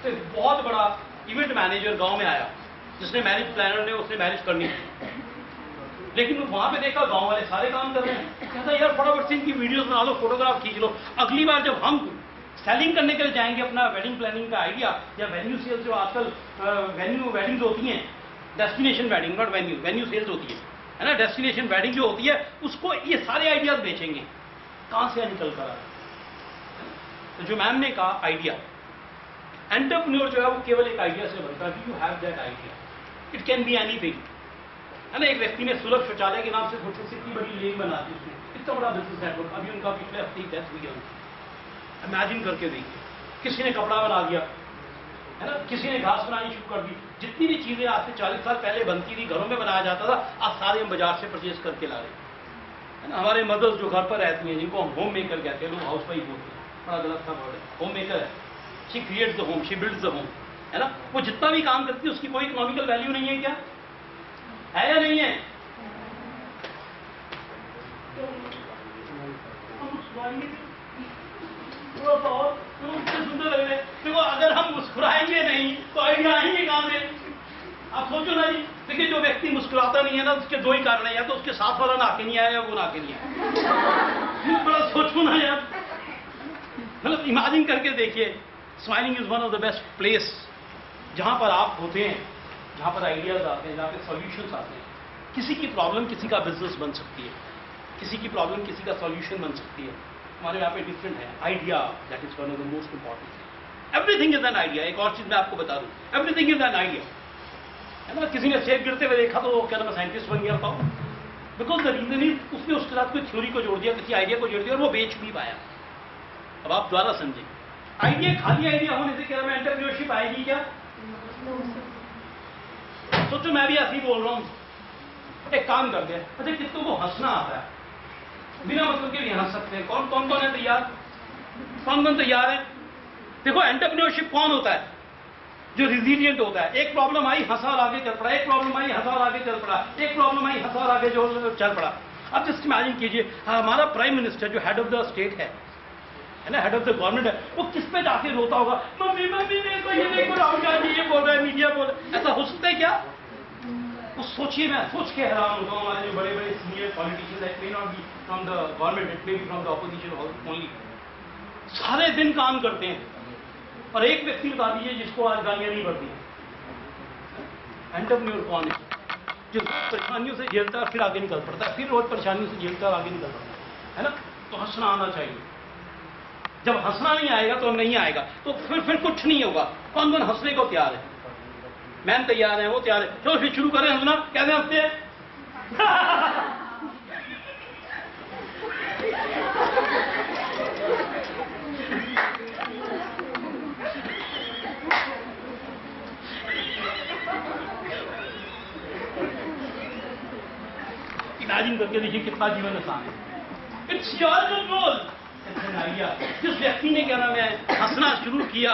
से बहुत बड़ा इवेंट मैनेजर गांव में आया, जिसने मैरिज प्लानर ने उसने मैरिज करनी थी, लेकिन वहां पे देखा गांव वाले सारे काम कर रहे हैं। कहता यार फटाफट से इनकी वीडियोस बना लो, फोटोग्राफ खींच लो, अगली बार जब हम सेलिंग करने के लिए जाएंगे अपना वेडिंग प्लानिंग का आइडिया या वेन्यू सेल्स, जो आजकल वेडिंग्स होती हैं, destination wedding not venue sales होती है ना, डेस्टिनेशन वेडिंग जो होती है, उसको ये सारे आइडियाज बेचेंगे। कहां से निकल कर आ रहा है? तो जो मैम ने कहा आइडिया, एंटरप्रेन्योर जो है वो केवल एक आइडिया से बनता है। You have that idea, it can be anything, है ना। एक व्यक्ति ने सुलभ शौचालय के नाम से छोटी सी इतनी बड़ी लेन बना दी, उसने इतना बड़ा बिजनेस नेटवर्क, अभी उनका पिछले हफ्ते ही डेथ हुई है। इमेजिन करके देखिए, किसी ने कपड़ा बना दिया, है ना, किसी ने घास बनानी शुरू कर दी। जितनी भी चीजें आज से 40 साल पहले बनती थी, घरों में बनाया जाता था, आज सारे हम बाजार से परचेज करके ला रहे हैं ना। हमारे मदर्स जो घर पर रहती हैं, जिनको हम होम मेकर कहते हैं, लोग हाउस वाइफ बोलते हैं, बड़ा गलत था वर्ड है, होम मेकर है। She creates the home, she builds the home, है ना। वो जितना भी काम करती है उसकी कोई इकोनॉमिकल वैल्यू नहीं है, क्या है या नहीं है? सुंदर लग रहे। देखो अगर हम मुस्कुराएंगे नहीं तो आइडिया आएंगे कहां से? आप सोचो ना जी। देखिए जो व्यक्ति मुस्कुराता नहीं है ना, उसके दो ही कारण है, या तो उसके साथ वाला नाके नहीं आया या वो नाके नहीं आया। बड़ा सोचो ना यार, मतलब इमेजिन करके देखिए, smiling is one of the best place जहां पर आप होते हैं, जहां पर आइडियाज आते हैं, जहां पे सॉल्यूशंस आते हैं। किसी की प्रॉब्लम किसी का बिजनेस बन सकती है, किसी की प्रॉब्लम किसी का सॉल्यूशन बन सकती है। हमारे यहाँ पे डिफरेंट है idea, that is one of the most important. Everything is an idea. एक और चीज मैं आपको बता दूं, एवरीथिंग इज एन आइडिया, है ना। किसी ने सेब गिरते हुए देखा तो क्या नाम साइंटिस्ट बन गया था, बिकॉज द रीजन इज उसने उसके साथ कोई थ्योरी को जोड़ दिया, किसी आइडिया को जोड़ दिया और वो बेच भी पाया। अब आप द्वारा समझे, आइडिया खाली आइडिया होने से क्या मैं एंटरप्रेन्योरशिप आएगी क्या? सोचो मैं भी ऐसे ही बोल रहा हूं, एक काम करते हैं, अच्छा कितनों को हंसना आता है, बिना मतलब के लिए हंस सकते हैं? कौन कौन कौन है तैयार? कौन कौन तैयार है? देखो एंटरप्रेन्योरशिप कौन होता है? जो रिजिलियंट होता है। एक प्रॉब्लम आई, हंसा और आगे चल पड़ा, एक प्रॉब्लम आई, हंसा और आगे चल पड़ा, एक प्रॉब्लम आई, हंसा और आगे जो चल पड़ा। अब जस्ट इमेजिन कीजिए, हमारा प्राइम मिनिस्टर जो हेड ऑफ द स्टेट है ना, हेड ऑफ द गवर्नमेंट है, वो किस पे जाके रोता होगा, मम्मी मम्मी मेरे को ये देखो, राहुल गांधी ये बोल रहा है, मीडिया बोल रहा है। ऐसा हो सकता है क्या? वो सोचिए, मैं सोच के हैरान होता हूँ। हमारे जो बड़े बड़े senior politicians, it may not be from the government, it may be from the opposition only, सारे दिन काम करते हैं और एक व्यक्ति बता दीजिए जिसको आज गालियां नहीं पड़ती। एंटरप्रेन्योर कौन है? जो परेशानियों से झेलता है फिर आगे निकल पड़ता है, फिर रोज परेशानियों से झेलता है आगे निकल पड़ता है ना। तो हंसना आना चाहिए। जब हंसना नहीं आएगा तो नहीं आएगा, तो फिर कुछ नहीं होगा। कौन कौन हंसने को तैयार है? मैम तैयार है, वो तैयार है, चलो फिर शुरू करें हंसना। कैसे हंसते हैं? इमेजिन करके देखिए कितना जीवन आसान है। It's your control, it's an idea. जिस व्यक्ति ने क्या नाम है हंसना शुरू किया,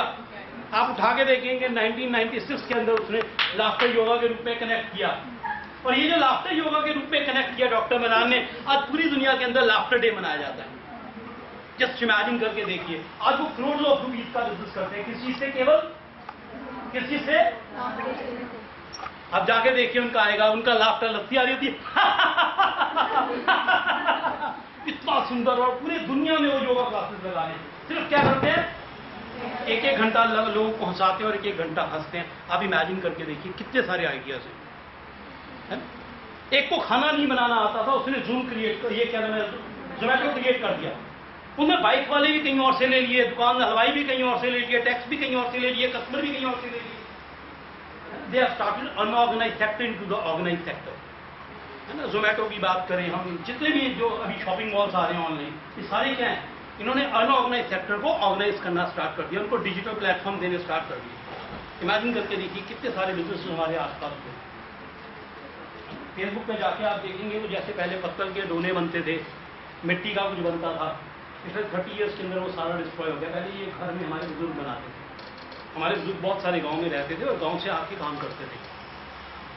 आप उठा के देखेंगे 1996 के अंदर उसने लाफ्टर योगा के रूप में कनेक्ट किया, और ये जो लाफ्टर योगा के रूप में कनेक्ट किया डॉक्टर मनान ने, आज पूरी दुनिया के अंदर लाफ्टर डे मनाया जाता है। जस्ट इमेजिन करके देखिए, आज वो करोड़ों ऑफ रुपीज का बिजनेस करते हैं। किस चीज से? केवल किस चीज से? अब जाके देखिए उनका आएगा, उनका लाफ्टर लस्सी आ रही होती है इतना सुंदर, और पूरी दुनिया में वो योगा क्लासेस लगाने। सिर्फ क्या करते हैं? एक एक घंटा लोगों को हंसाते हैं और एक एक घंटा हंसते हैं। आप इमेजिन करके देखिए कितने सारे आइडियाज हैं। एक को खाना नहीं बनाना आता था, उसने जूम क्रिएट कर, ये क्या नाम है, जोमेटो क्रिएट कर दिया। उनमें बाइक वाले भी कहीं और से ले लिए, दुकान हलवाई भी कहीं और से ले लिए, टैक्स भी कहीं और से ले लिए, कस्टमर भी कहीं और से ले लिए। They are started unorganised sector into the organised sector, है ना। जोमेटो की बात करें हम, जितने भी जो अभी शॉपिंग मॉल्स आ रहे हैं ऑनलाइन, ये सारे क्या हैं? इन्होंने अनऑर्गेनाइज सेक्टर को ऑर्गेनाइज करना स्टार्ट कर दिया, उनको डिजिटल प्लेटफॉर्म देने स्टार्ट कर दिए। इमेजिन करके देखिए कितने सारे बिजनेस हमारे आसपास थे। फेसबुक पे जाके आप देखेंगे वो जैसे पहले पत्तल के डोने बनते थे, मिट्टी का कुछ बनता था, पिछले 30 ईयर्स के अंदर वो सारा डिस्ट्रॉय हो गया। पहले ये घर में हमारे बुजुर्ग बनाते थे, हमारे बुजुर्ग बहुत सारे गाँव में रहते थे और गाँव से आके काम करते थे।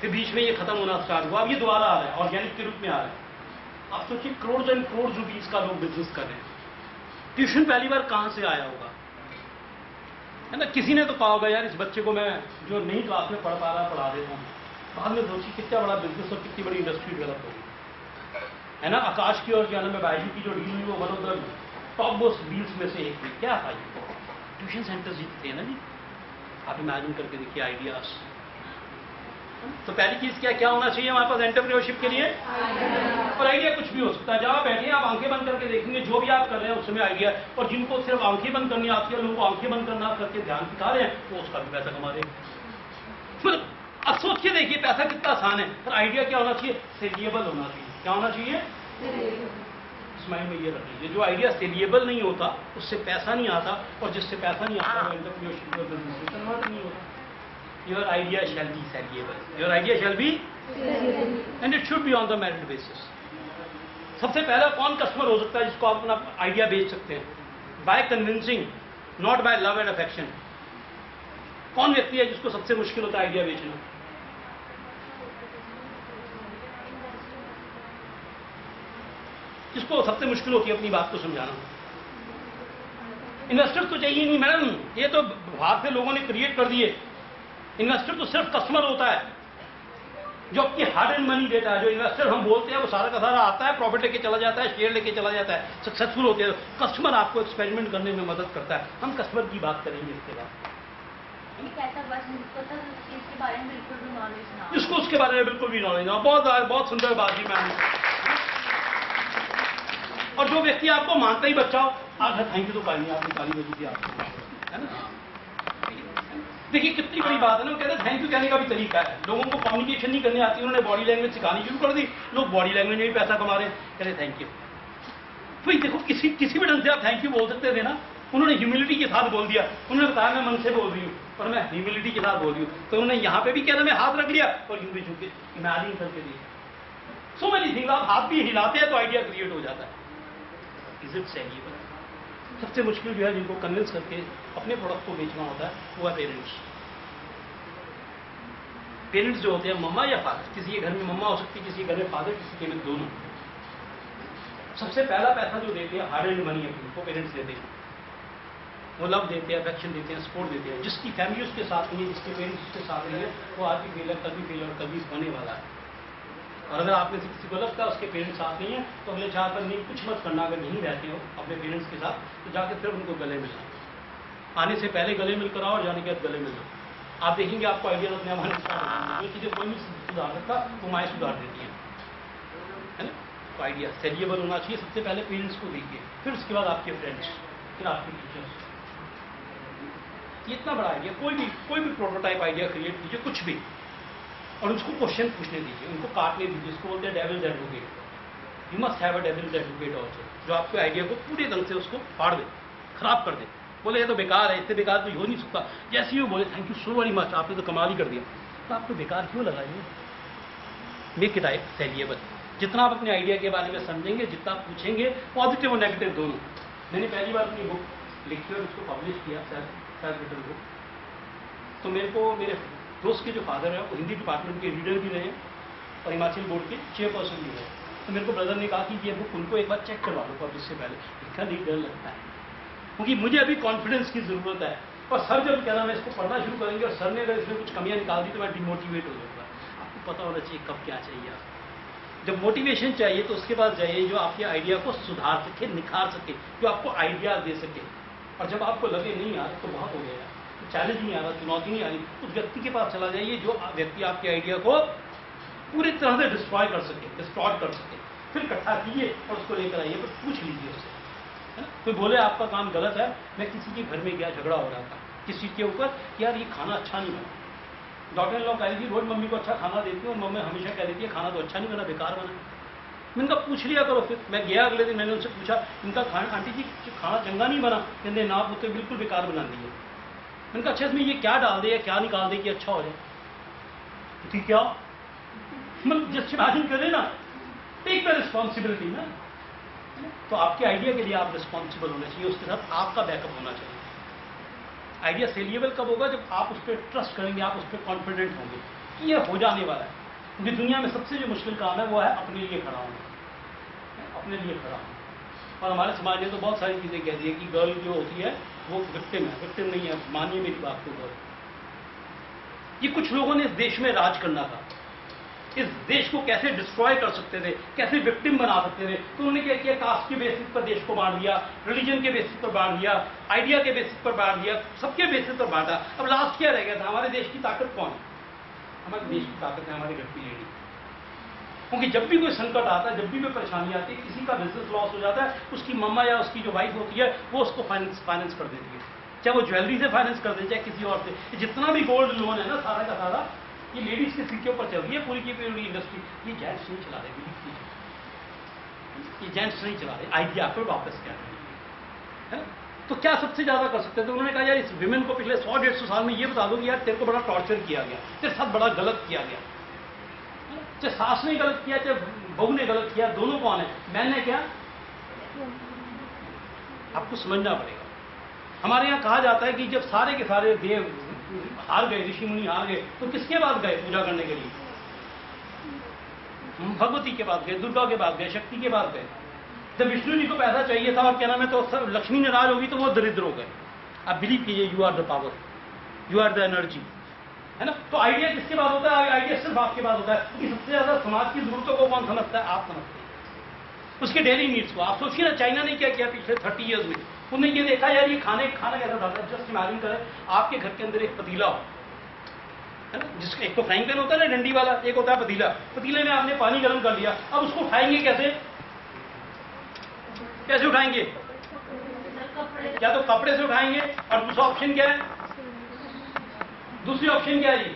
फिर बीच में ये खत्म होना स्टार्ट हुआ, अब ये दोबारा आ रहा है, ऑर्गेनिक के रूप में आ रहा है। आप सोचिए करोड़ एंड करोड़ रुपीज का लोग बिजनेस कर रहे हैं। ट्यूशन पहली बार कहां से आया होगा? है ना। किसी ने तो कहा होगा यार इस बच्चे को मैं जो नई क्लास में पढ़ पा रहा पढ़ा देता हूँ, बाद में सोची कितना बड़ा बिजनेस और कितनी बड़ी इंडस्ट्री डेवलप होगी, है ना। आकाश की और क्या नाम है बायजू की जो डील हुई वो one of the top most deals में से एक थी। क्या था ये? ट्यूशन सेंटर्स जीतते हैं ना जी। आप इमेजिन करके देखिए आइडियाज। तो पहली चीज क्या होना चाहिए हमारे पास एंटरप्रेन्योरशिप के लिए? और आइडिया कुछ भी हो सकता है। जब आप बैठे आप आंखें बंद करके देखेंगे जो भी आप कर रहे हैं उसमें आइडिया। और जिनको सिर्फ आंखें बंद करनी आती है, लोगों को आंखें बंद करना करके ध्यान सिखा रहे हैं, वो उसका भी पैसा कमा रहे हैं। फिर अब सोच के देखिए पैसा कितना आसान है। पर आइडिया क्या होना चाहिए? सेलिएबल होना चाहिए। क्या होना चाहिए? इस माइंड में ये रख लीजिए, जो आइडिया सेलिएबल नहीं होता उससे पैसा नहीं आता, और जिससे पैसा नहीं आता वो एंटरप्रेन्योरशिप और बिजनेस में कन्वर्ट नहीं होता। Your idea shall be sellable. Your idea shall be and it should be on the merit basis. सबसे पहला कौन कस्टमर हो सकता है जिसको आप अपना आइडिया बेच सकते हैं? By convincing, not by love and affection. कौन व्यक्ति है जिसको सबसे मुश्किल होता है आइडिया बेचना? जिसको सबसे मुश्किल होती है अपनी बात को समझाना? इन्वेस्टर तो चाहिए नहीं मैडम, ये तो बाहर से लोगों ने क्रिएट कर दिए। इन्वेस्टर तो सिर्फ कस्टमर होता है जो आपकी हार्ड एंड मनी देता है। जो इन्वेस्टर हम बोलते हैं वो सारा का सारा आता है, प्रॉफिट लेके चला जाता है, शेयर लेके चला जाता है, सक्सेसफुल होते हैं। कस्टमर आपको एक्सपेरिमेंट करने में मदद करता है। हम कस्टमर की बात करेंगे इसके बाद। जिसको उसके बारे में बिल्कुल भी नॉलेज ना, बहुत सुंदर बात जी मैम। और जो व्यक्ति आपको मानता ही बच्चा हो, आप थैंक यू तो पाएंगे, आपने ताली बजी थी आपको, है ना। देखिए कितनी बड़ी बात है ना। वो कहते हैं थैंक यू कहने का भी तरीका है। लोगों को कम्युनिकेशन नहीं करनी आती, उन्होंने बॉडी लैंग्वेज सिखानी शुरू कर दी, लोग बॉडी लैंग्वेज में भी पैसा कमा रहे हैं, कहते थैंक यू। भाई देखो किसी भी ढंग से आप थैंक यू बोल सकते थे ना। उन्होंने ह्यूमिलिटी के साथ बोल दिया, उन्होंने बताया मैं मन से बोल रही हूँ और मैं ह्यूमिलिटी के साथ बोल रही हूँ। तो उन्होंने यहाँ पे भी कहना मैं हाथ रख लिया और यूं भी झुक के इमेजिन करके दिया। So many things. आप हाथ भी हिलाते हैं तो आइडिया क्रिएट हो जाता है। Is it सेलिएबल? सबसे मुश्किल जो है जिनको कन्विंस करके अपने प्रोडक्ट को बेचना होता है वो है पेरेंट्स। पेरेंट्स जो होते हैं, मम्मा या फादर, किसी के घर में मम्मा हो सकती है, किसी के घर में फादर, किसी के में दोनों। सबसे पहला पैसा जो देते हैं हार्ड एंड मनी अपनी, वो पेरेंट्स देते हैं। वो लव देते हैं, अफेक्शन देते हैं, सपोर्ट देते हैं। जिसकी फैमिली उसके साथ नहीं है, जिसके पेरेंट्स उसके साथ नहीं है, वो आज भी फेल है, कभी फेल और कभी होने वाला है। और अगर आप में से किसी को लगता है उसके पेरेंट्स साथ नहीं है, तो अगले 4 पर नहीं कुछ मत करना। अगर नहीं रहते हो अपने पेरेंट्स के साथ तो जाके फिर उनको गले मिलना। आने से पहले गले मिलकर आओ और जाने के बाद गले मिलना। आप देखेंगे आपको आइडिया अपने आने स्टार्ट। जो चीज़ें कोई नहीं सुधार सकता वो माएँ सुधार देती हैं, है ना। तो आइडिया सेलिएबल होना चाहिए। सबसे पहले पेरेंट्स को देखिए, फिर उसके बाद आपके फ्रेंड्स, फिर आपके टीचर्स। ये इतना बड़ा आइडिया, कोई भी प्रोटोटाइप आइडिया क्रिएट कीजिए, कुछ भी, और उसको क्वेश्चन पूछने दीजिए, उनको काटने दीजिए। इसको बोलते हैं devil's advocate. You must have a devil's advocate also, जो आपके आइडिया को पूरे ढंग से उसको फाड़ दे, खराब कर दे। बोले ये तो बेकार है, इससे बेकार कोई हो नहीं सकता। जैसे ही वो बोले thank you so very much, आपने तो कमाल ही कर दिया, तो आपको बेकार क्यों लगा ये? Make it सेलिएबल। जितना आप अपने आइडिया के बारे में समझेंगे, जितना आप पूछेंगे, पॉजिटिव और नेगेटिव दोनों। मैंने पहली बार अपनी बुक लिखी और उसको पब्लिश किया, सेल्फ रिटन बुक। तो मेरे को मेरे दोस्त के जो फादर है वो हिंदी डिपार्टमेंट के रीडर भी रहे और हिमाचल बोर्ड के चेयरपर्सन भी रहे। तो मेरे को ब्रदर ने कहा कि ये बुक उनको एक बार चेक करवा लो पब्लिश से पहले। लिखा नहीं डर लगता है, क्योंकि मुझे अभी कॉन्फिडेंस की जरूरत है। और सर जब कहना मैं इसको पढ़ना शुरू करेंगे और सर ने अगर इसमें कुछ कमियां निकाल दी तो मैं डिमोटिवेट हो जाऊंगा। आपको पता होना चाहिए कब क्या चाहिए आपको। जब मोटिवेशन चाहिए तो उसके पास जाइए जो आपके आइडिया को सुधार सके, निखार सके, जो आपको आइडिया दे सके। और जब आपको लगे नहीं यार तो बहुत हो गया, चैलेंज नहीं आ रहा, चुनौती नहीं आ रही, उस व्यक्ति के पास चला जाइए जो व्यक्ति आपके आइडिया को पूरी तरह से डिस्ट्रॉय कर सके, डिस्टॉर्ट कर सके। फिर इकट्ठा कीजिए और उसको लेकर आइए, पर पूछ लीजिए उससे, है ना। कोई बोले आपका काम गलत है। मैं किसी के घर में गया, झगड़ा हो रहा था किस चीज़ के ऊपर, यार ये खाना अच्छा नहीं बना। डॉटर इन लॉ कह रही थी रोज मम्मी को अच्छा खाना देती हूँ, मम्मी हमेशा कह देती है खाना तो अच्छा नहीं बना, बेकार बना। मैंने कहा पूछ लिया करो। फिर मैं गया अगले दिन, मैंने उनसे पूछा इनका खाना, आंटी जी खाना चंगा नहीं बना? कहते ना पुत्र बिल्कुल बेकार बना दिए। मैंने कहा अच्छा इसमें ये क्या डाल दे या क्या निकाल दे कि अच्छा हो जाए? ठीक क्या मतलब जस्ट इमेजिन करें ना, टेक द रिस्पॉन्सिबिलिटी ना। तो आपके आइडिया के लिए आप रिस्पॉन्सिबल होना चाहिए, उसके साथ आपका बैकअप होना चाहिए। आइडिया सेलिएबल कब होगा? जब आप उस पर ट्रस्ट करेंगे, आप उस पर कॉन्फिडेंट होंगे कि ये हो जाने वाला है। क्योंकि दुनिया में सबसे जो मुश्किल काम है वो है अपने लिए खड़ा होना, अपने लिए खड़ा होना। और हमारे समाज ने तो बहुत सारी चीज़ें कह दी है कि गर्ल जो होती है वो विक्टिम है, विक्टिम नहीं है, मानिए मेरी बात को गौर। ये कुछ लोगों ने इस देश में राज करना था, इस देश को कैसे डिस्ट्रॉय कर सकते थे, कैसे विक्टिम बना सकते थे, तो उन्होंने क्या किया, कास्ट के बेसिस पर देश को बांट दिया, रिलीजन के बेसिस पर बांट दिया, आइडिया के बेसिस पर बांट दिया, सबके बेसिस पर बांटा। अब लास्ट क्या रह गया था, हमारे देश की ताकत कौन है? हमारे देश की ताकत है हमारी घर की लेडी। क्योंकि जब भी कोई संकट आता है, जब भी कोई परेशानी आती है, किसी का बिजनेस लॉस हो जाता है, उसकी मम्मा या उसकी जो वाइफ होती है वो उसको फाइनेंस कर देती है, चाहे वो ज्वेलरी से फाइनेंस कर दे, चाहे किसी और से। जितना भी गोल्ड लोन है ना, सारा का सारा ये लेडीज के सिर के ऊपर चल रही है पूरी की पूरी इंडस्ट्री। ये जेंट्स नहीं चला रहे, बिलीव कीजिए, ये जेंट्स नहीं चला रहे, आइडिया पर वापस क्या है। तो क्या सबसे ज्यादा कर सकते हैं? तो उन्होंने कहा यार इस विमेन को पिछले 100-150 साल में ये बता दो कि यार तेरे को बड़ा टॉर्चर किया गया, तेरे साथ बड़ा गलत किया गया, चाहे सास ने गलत किया चाहे बहू ने गलत किया, दोनों कौन है? मैंने क्या? आपको समझना पड़ेगा। हमारे यहाँ कहा जाता है कि जब सारे के सारे देव हार गए, ऋषि मुनि हार गए, तो किसके पास गए पूजा करने के लिए? भगवती के पास गए, दुर्गा के पास गए, शक्ति के पास गए। जब विष्णु जी को पैसा चाहिए था और क्या नाम है, तो सब लक्ष्मी नाराज होगी तो वो दरिद्र हो गए। आप बिलीव कीजिए, you are the power, you are the energy, है ना। तो आइडिया किसके पास होता है? आइडिया सिर्फ आपके पास होता है। कि सबसे ज्यादा समाज की जरूरतों को कौन समझता है? आप समझते हैं, उसके डेली नीड्स को। आप सोचिए ना, चाइना ने क्या किया पिछले 30 ईयर्स में? उन्होंने ये देखा यार ये खाना कैसा था। जस्ट इमेजिन करें आपके घर के अंदर एक पतीला हो, है ना, जिसका एक तो फ्राइंग पैन होता है ना डंडी वाला, एक होता है पतीला। पतीले में आपने पानी गर्म कर लिया, अब उसको उठाएंगे कैसे? कैसे उठाएंगे? या तो कपड़े से उठाएंगे, और दूसरा ऑप्शन क्या है? दूसरी ऑप्शन क्या है जी?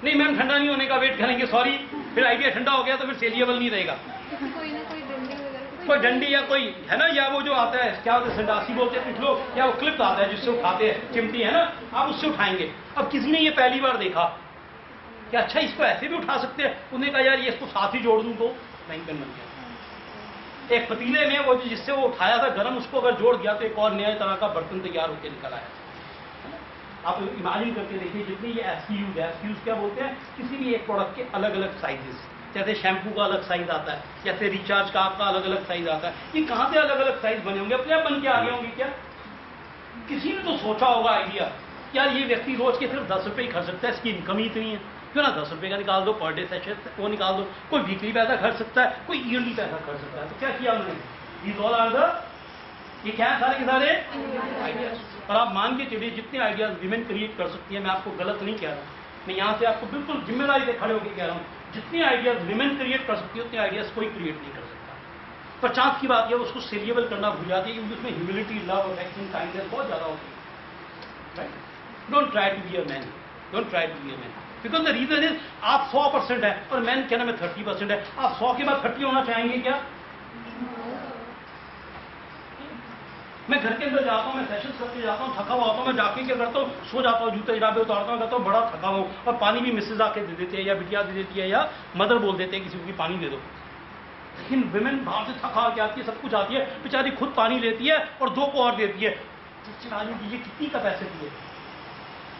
नहीं मैम, ठंडा नहीं होने का वेट करेंगे, सॉरी, फिर आइडिया ठंडा हो गया तो फिर सेलिएबल नहीं रहेगा। कोई डंडी या कोई, है ना, या वो जो आता है क्या होता है, संडासी बोलते हैं कुछ लोग, या वो क्लिप आता है जिससे उठाते हैं, चिमटी, है ना, आप उससे उठाएंगे। अब किसी ने ये पहली बार देखा कि अच्छा इसको ऐसे भी उठा सकते हैं। उन्होंने कहा यार ये इसको साथ ही जोड़ दूं तो फ्राइंग पैन बन गया। एक पतीले में वो जिससे वो उठाया था गर्म, उसको अगर जोड़ दिया तो एक और नया तरह का बर्तन तैयार होकर निकल आया। आप इमेजिन करके देखिए, जितनी ये एसक्यूज है, एसक्यूज क्या बोलते हैं, किसी भी एक प्रोडक्ट के अलग अलग साइजेस, जैसे शैम्पू का अलग साइज आता है, जैसे रिचार्ज का आपका अलग अलग साइज आता है। ये कहां से अलग अलग साइज बने होंगे? अपने आप बन के आ गए होंगे क्या? किसी ने तो सोचा होगा आइडिया, यार ये व्यक्ति रोज के सिर्फ 10 रुपए ही खर्च सकता है, इसकी इनकम ही इतनी है, क्यों ना 10 रुपए का निकाल दो, पर डे सेशन वो निकाल दो। कोई वीकली पैसा खर्च सकता है, कोई ईयरली पैसा खर्च सकता है। तो क्या किया उन्होंने? दीज ऑल आर द, ये क्या है सारे के सारे आइडियाज। और आप मान के चलिए जितने आइडियाज विमेन क्रिएट कर सकती है, मैं आपको गलत नहीं कह रहा, मैं यहाँ से आपको बिल्कुल जिम्मेदारी से खड़े होकर कह रहा हूँ, जितने आइडियाज विमेन क्रिएट कर सकती है उतने आइडियाज कोई क्रिएट नहीं कर सकता। पर चांस की बात है उसको सेलिएबल करना भूल जाती है, क्योंकि उसमें ह्यूमिलिटी, लव, अफेक्शन, काइंडनेस बहुत ज्यादा होती है। Right? Don't try to be a man, don't try to be a man, because the reason is आप 100% है और मैन क्या नाम है 30% है। आप 100 के बाद 30 होना चाहेंगे क्या? मैं घर के अंदर जाता हूँ, मैं सेशंस करके जाता हूँ, थका हुआ होता हूँ, मैं जाके क्या करता हूँ, सो जाता हूँ, जूते जराबे उतारता हूँ, कहता हूँ बड़ा थका हूँ, और पानी भी मिसेज आके दे देते हैं, या बिटिया दे देती है, या मदर बोल देते हैं किसी को कि पानी दे दो। लेकिन विमेन बाहर से थका के आती है, सब कुछ आती है, बेचारी खुद पानी लेती है और 2 को और देती है। ये कितनी कैपेसिटी है?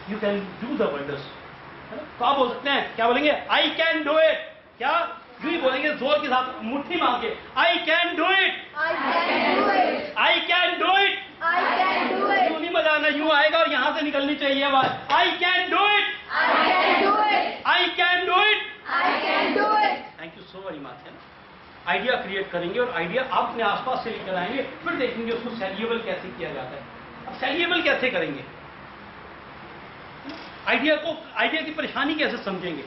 You can do the wonders. तो आप बोल सकते हैं, क्या बोलेंगे? I can do it. क्या यूं ही बोलेंगे जोर के साथ, मुट्ठी मार के, I can do it, I can do it, I can do it, I can do it. यूं नहीं बजाना, यूं आएगा और यहां से निकलनी चाहिए आवाज, I can do it, I can do it, I can do it, I can do it. Thank you so very much. है ना, आइडिया क्रिएट करेंगे और आइडिया आप अपने आसपास से लेकर आएंगे, फिर देखेंगे उसको सेलिएबल कैसे किया जाता है। अब सेलिएबल कैसे करेंगे? आइडिया की परेशानी कैसे समझेंगे?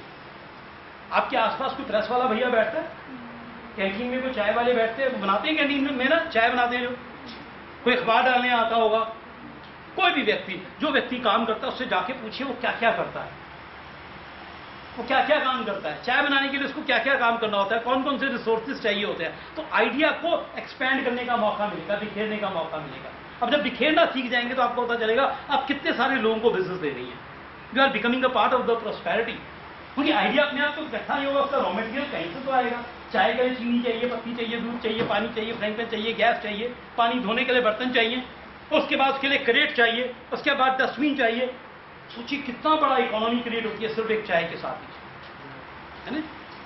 आपके आसपास कोई प्रेस वाला भैया बैठता है, कैंटीन में कोई चाय वाले बैठते हैं, वो बनाते हैं कैंटीन में ना चाय बनाते हैं, जो कोई अखबार डालने आता होगा, कोई भी व्यक्ति, जो व्यक्ति काम करता है उससे जाके पूछिए वो क्या क्या करता है, वो क्या क्या काम करता है। चाय बनाने के लिए उसको क्या क्या काम करना होता है, कौन कौन से रिसोर्सेज चाहिए होते हैं। तो आइडिया को एक्सपैंड करने का मौका मिलेगा, बिखेरने का मौका मिलेगा। अब जब बिखेरना सीख जाएंगे तो आपको पता चलेगा आप कितने सारे लोगों को बिजनेस दे रही हैं। You are becoming a part of the prosperity. क्योंकि आइडिया अपने आप तो इकट्ठा नहीं होगा, उसका रॉ मटेरियल कहीं से तो आएगा। चाय के लिए चीनी चाहिए, पत्ती चाहिए, दूध चाहिए, पानी चाहिए, फ्राइंग पैन चाहिए, गैस चाहिए, पानी धोने के लिए बर्तन चाहिए, उसके बाद उसके लिए क्रेट चाहिए, उसके बाद डस्टबिन चाहिए। सोचिए कितना बड़ा इकोनॉमी क्रिएट होती है सिर्फ एक चाय के साथ ही, है ना।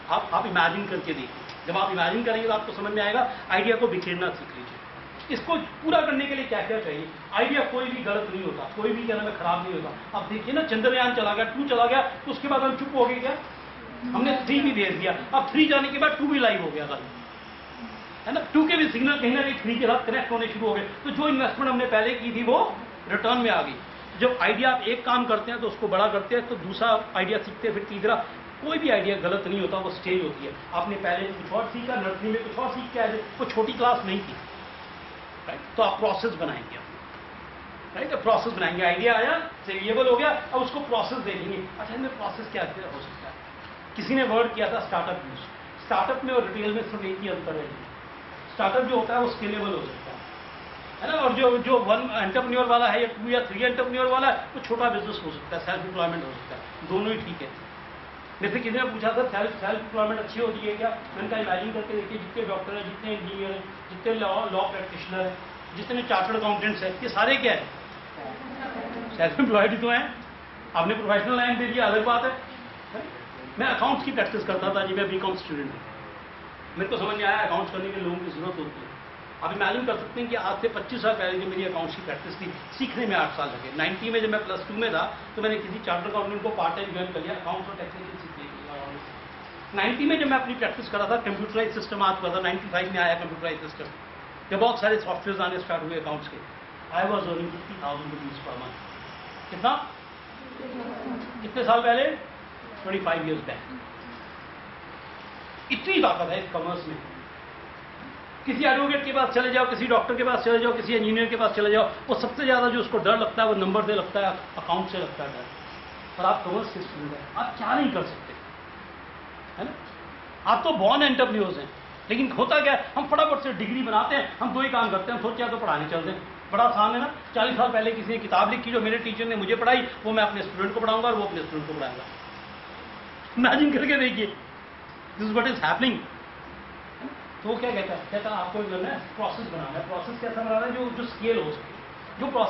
आप इमेजिन करके देखिए, जब आप इमेजिन करेंगे तो आपको समझ में आएगा। आइडिया को बिखेरना सीख लीजिए। इसको पूरा करने के लिए क्या क्या चाहिए? आइडिया कोई भी गलत नहीं होता, कोई भी कहना में खराब नहीं होता। अब देखिए ना, चंद्रयान चला गया, 2 चला गया, तो उसके बाद हम चुप हो गए क्या? हमने 3 भी भेज दिया, अब 3 जाने के बाद 2 भी लाइव हो गया कल, है ना। 2 के भी सिग्नल कहीं ना कहीं 3 के साथ कनेक्ट होने शुरू हो गए, तो जो इन्वेस्टमेंट हमने पहले की थी वो रिटर्न में आ गई। जब आइडिया आप एक काम करते हैं तो उसको बड़ा करते हैं, तो दूसरा आइडिया सीखते हैं, फिर तीसरा। कोई भी आइडिया गलत नहीं होता, वो स्टेज होती है। आपने पहले कुछ और सीखा, नर्सरी में कुछ और सीख के आए, वो छोटी क्लास नहीं थी, राइट। तो आप प्रोसेस बनाएंगे, राइट, प्रोसेस बनाएंगे। आइडिया आया, वेरिएबल हो गया, अब उसको प्रोसेस देखेंगे। अच्छा, इनमें प्रोसेस क्या हो सकता है? किसी ने वर्ड किया था स्टार्टअप यूज। स्टार्टअप में और रिटेल में सिर्फ एक ही अंतर है, स्टार्टअप जो होता है वो स्केलेबल हो सकता है ना। और जो 1 एंटरप्रेन्योर वाला है या 2 या 3 एंटरप्रेन्योर वाला है, वो छोटा बिजनेस हो सकता है, सेल्फ एम्प्लॉयमेंट हो सकता है, दोनों ही ठीक है। जैसे किसी ने पूछा था सेल्फ एम्प्लॉयमेंट अच्छी होती है क्या? मैंने कहा इमेजिन करके देखिए, जितने डॉक्टर हैं, जितने इंजीनियर हैं, जितने लॉ प्रैक्टिशनर हैं, जितने चार्टर्ड अकाउंटेंट्स हैं, ये सारे क्या है? सेल्फ एम्प्लॉयड ही तो हैं। आपने प्रोफेशनल लाइन दे दिया, अलग बात है। मैं अकाउंट्स की प्रैक्टिस करता था जी, मैं बीकॉम स्टूडेंट हूँ। मेरे को समझ में आया अकाउंट्स करने के लोगों की जरूरत होती है। आप इमेजिन कर सकते हैं कि आज से 25 साल पहले जो मेरी अकाउंट्स की प्रैक्टिस थी, सीखने में 8 साल लगे। 90 में जब मैं +2 में था, तो मैंने किसी चार्टर्ड अकाउंटेंट को पार्ट टाइम ज्वाइन कर लिया, अकाउंट्स और टेक्निकल सीखने के लिए। 90 में जब मैं अपनी प्रैक्टिस करा था, कंप्यूटराइज सिस्टम आ चुका था, 95 में आया कंप्यूटराइज सिस्टम, जब बहुत सारे सॉफ्टवेयर आने स्टार्ट हुए अकाउंट्स के। I was earning 50,000 rupees per month. कितना? कितने साल पहले? 25 ईयर्स बैक। इतनी ताकत है इस कॉमर्स में। किसी एडवोकेट के पास चले जाओ, किसी डॉक्टर के पास चले जाओ, किसी इंजीनियर के पास चले जाओ, वो सबसे ज्यादा जो उसको डर लगता है वो नंबर से लगता है, अकाउंट से लगता है डर। और आप कॉमर्स के स्टूडेंट हैं, आप क्या नहीं कर सकते, है ना। आप तो बॉर्न एंटरप्रेन्योर्स हैं, लेकिन होता क्या है, हम फटाफट से डिग्री बनाते हैं, हम 2 ही काम करते हैं, हम सोचते हैं तो पढ़ाने चलते हैं। बड़ा आसान है ना। 40 साल पहले किसी ने किताब लिखी, जो मेरे टीचर ने मुझे पढ़ाई, वो मैं अपने स्टूडेंट को पढ़ाऊंगा और वो अपने स्टूडेंट को पढ़ाएगा। इमेजिन करके देखिए, this is what is happening. तो वो क्या कहता है, आपको करना है प्रोसेस बनाना है। प्रोसेस कैसा बनाना है जो स्केल हो सके, जो प्रोसेस